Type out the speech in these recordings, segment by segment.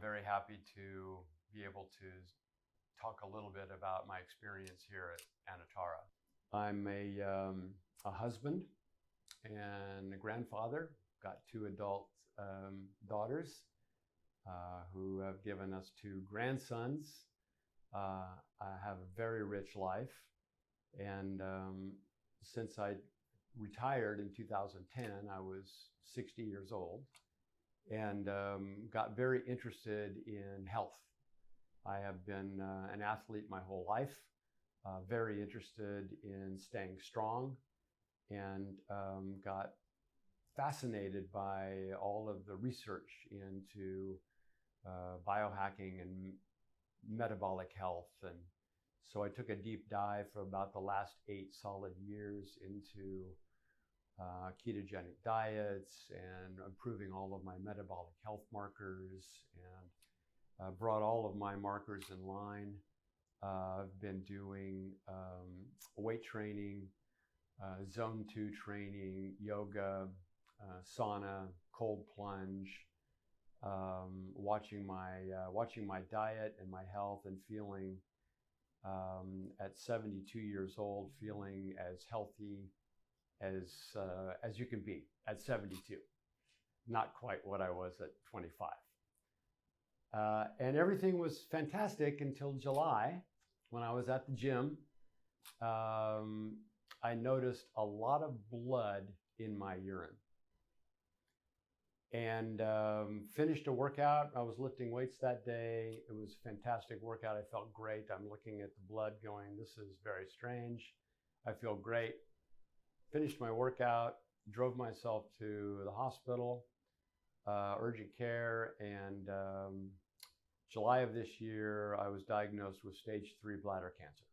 very happy to be able to talk a little bit about my experience here at Anatara. I'm a husband and a grandfather. Got two adult daughters who have given us two grandsons. I have a very rich life, and since I retired in 2010, I was 60 years old, and got very interested in health. I have been an athlete my whole life, very interested in staying strong, and got fascinated by all of the research into biohacking and metabolic health. And so I took a deep dive for about the last 8 solid years into ketogenic diets and improving all of my metabolic health markers, and brought all of my markers in line. I've been doing weight training, zone 2 training, yoga, sauna, cold plunge, watching my diet and my health, and feeling at 72 years old, feeling as healthy as you can be at 72. Not quite what I was at 25. And everything was fantastic until July, when I was at the gym. I noticed a lot of blood in my urine, and finished a workout. I was lifting weights that day. It was a fantastic workout. I felt great. I'm looking at the blood going, this is very strange. I feel great. Finished my workout, drove myself to the hospital, urgent care, and July of this year, I was diagnosed with stage 3 bladder cancer.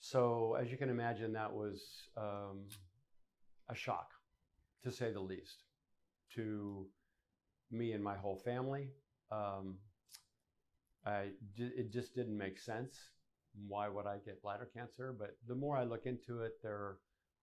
So as you can imagine, that was a shock, to say the least, to me and my whole family. It just didn't make sense. Why would I get bladder cancer? But the more I look into it, there are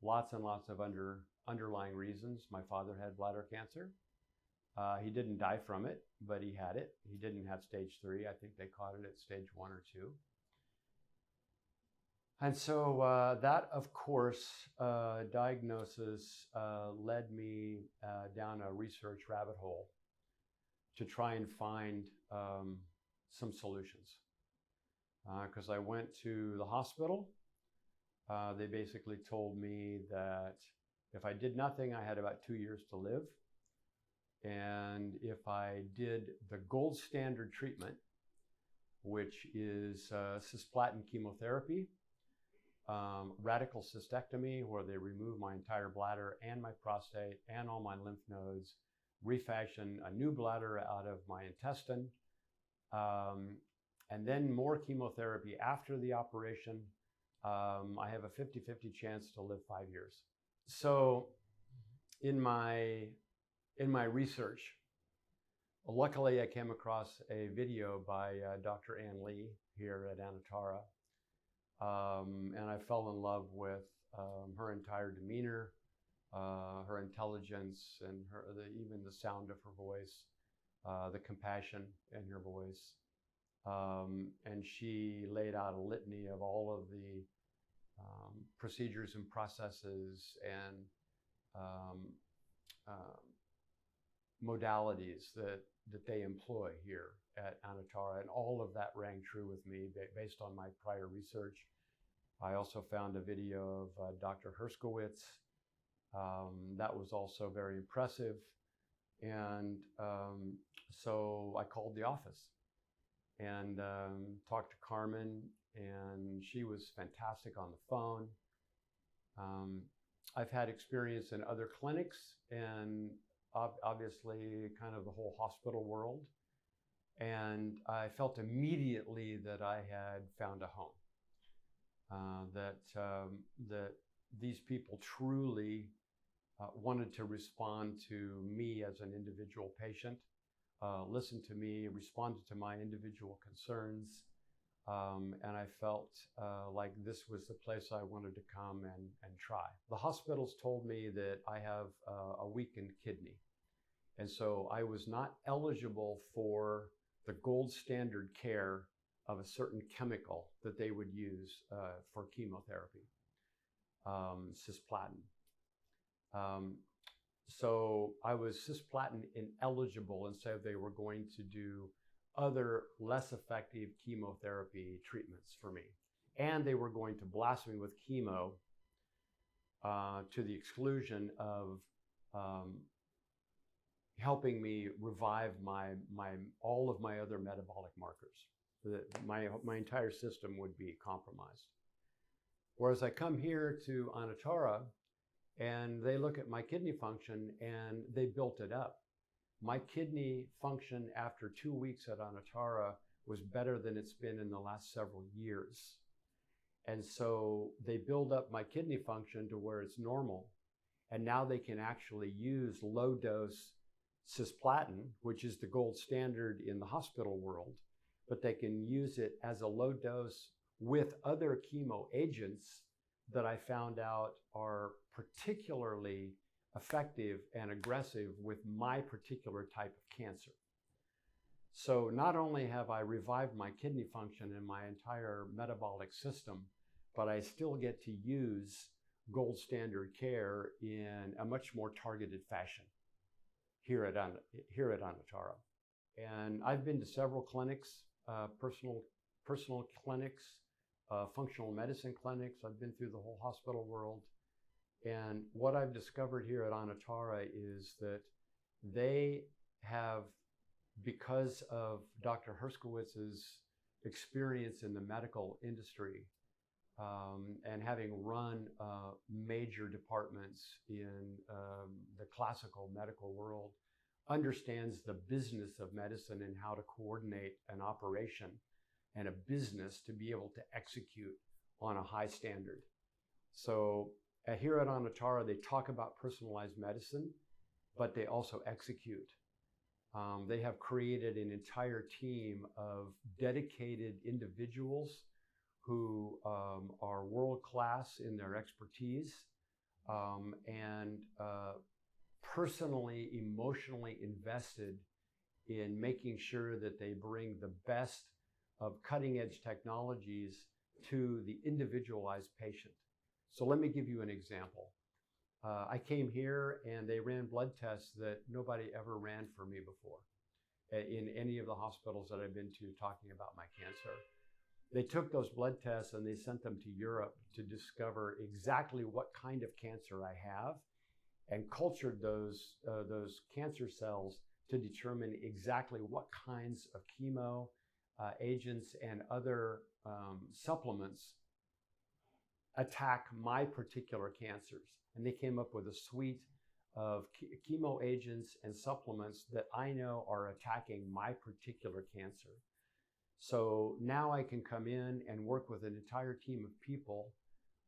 lots and lots of underlying reasons. My father had bladder cancer. He didn't die from it, but he had it. He didn't have stage 3. I think they caught it at stage 1 or 2. And so that, of course, diagnosis led me down a research rabbit hole to try and find some solutions. Because I went to the hospital. They basically told me that if I did nothing, I had about 2 years to live. And if I did the gold standard treatment, which is cisplatin chemotherapy, radical cystectomy, where they remove my entire bladder and my prostate and all my lymph nodes, refashion a new bladder out of my intestine, and then more chemotherapy after the operation, I have a 50-50 chance to live 5 years. So in my research, luckily I came across a video by Dr. Ann Lee here at Anatara, and I fell in love with her entire demeanor, her intelligence, and even the sound of her voice, the compassion in her voice. And she laid out a litany of all of the procedures and processes and modalities that they employ here at Anatara, and all of that rang true with me based on my prior research. I also found a video of Dr. Herskowitz. That was also very impressive. And so I called the office and talked to Carmen, and she was fantastic on the phone. I've had experience in other clinics and obviously kind of the whole hospital world. And I felt immediately that I had found a home, that these people truly wanted to respond to me as an individual patient, listened to me, responded to my individual concerns. And I felt like this was the place I wanted to come and try. The hospitals told me that I have a weakened kidney, And so I was not eligible for the gold standard care of a certain chemical that they would use for chemotherapy, cisplatin. So I was cisplatin ineligible, and so they were going to do other less effective chemotherapy treatments for me. And they were going to blast me with chemo to the exclusion of helping me revive all of my other metabolic markers. My entire system would be compromised. Whereas I come here to Anatara, and they look at my kidney function and they built it up. My kidney function after 2 weeks at Anatara was better than it's been in the last several years. And so they build up my kidney function to where it's normal. And now they can actually use low dose cisplatin, which is the gold standard in the hospital world, but they can use it as a low dose with other chemo agents that I found out are particularly effective and aggressive with my particular type of cancer. So not only have I revived my kidney function and my entire metabolic system, but I still get to use gold standard care in a much more targeted fashion here at Anatara. And I've been to several clinics, personal clinics, functional medicine clinics. I've been through the whole hospital world. And what I've discovered here at Anatara is that they have, because of Dr. Herskowitz's experience in the medical industry, and having run major departments in the classical medical world, understands the business of medicine and how to coordinate an operation and a business to be able to execute on a high standard. So here at Anatara, they talk about personalized medicine, but they also execute. They have created an entire team of dedicated individuals who are world-class in their expertise and personally, emotionally invested in making sure that they bring the best of cutting-edge technologies to the individualized patient. So let me give you an example. I came here and they ran blood tests that nobody ever ran for me before in any of the hospitals that I've been to talking about my cancer. They took those blood tests and they sent them to Europe to discover exactly what kind of cancer I have, and cultured those cancer cells to determine exactly what kinds of chemo agents and other supplements attack my particular cancers. And they came up with a suite of chemo agents and supplements that I know are attacking my particular cancer. So now I can come in and work with an entire team of people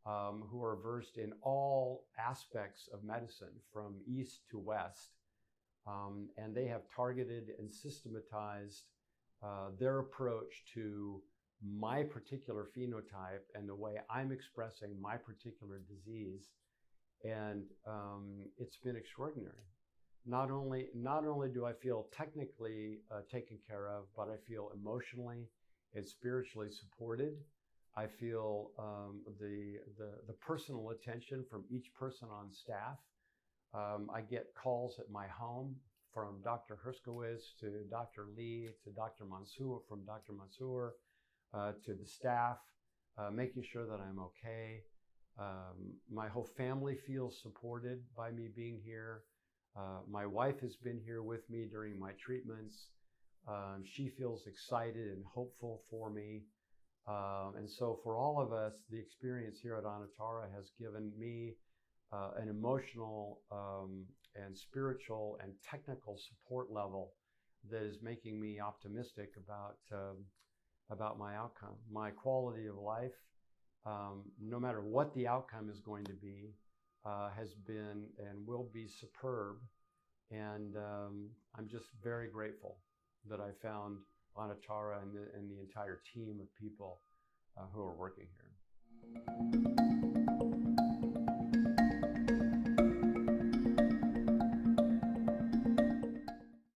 who are versed in all aspects of medicine from east to west. And they have targeted and systematized their approach to my particular phenotype and the way I'm expressing my particular disease. And it's been extraordinary. Not only do I feel technically taken care of, but I feel emotionally and spiritually supported. I feel the personal attention from each person on staff. I get calls at my home from Dr. Herskowitz to Dr. Lee to Dr. Mansour, from Dr. Mansour to the staff, making sure that I'm okay. My whole family feels supported by me being here. My wife has been here with me during my treatments. She feels excited and hopeful for me. And so for all of us, the experience here at Anatara has given me an emotional and spiritual and technical support level that is making me optimistic about my outcome. My quality of life, no matter what the outcome is going to be, has been and will be superb. And I'm just very grateful that I found Anatara and the entire team of people who are working here.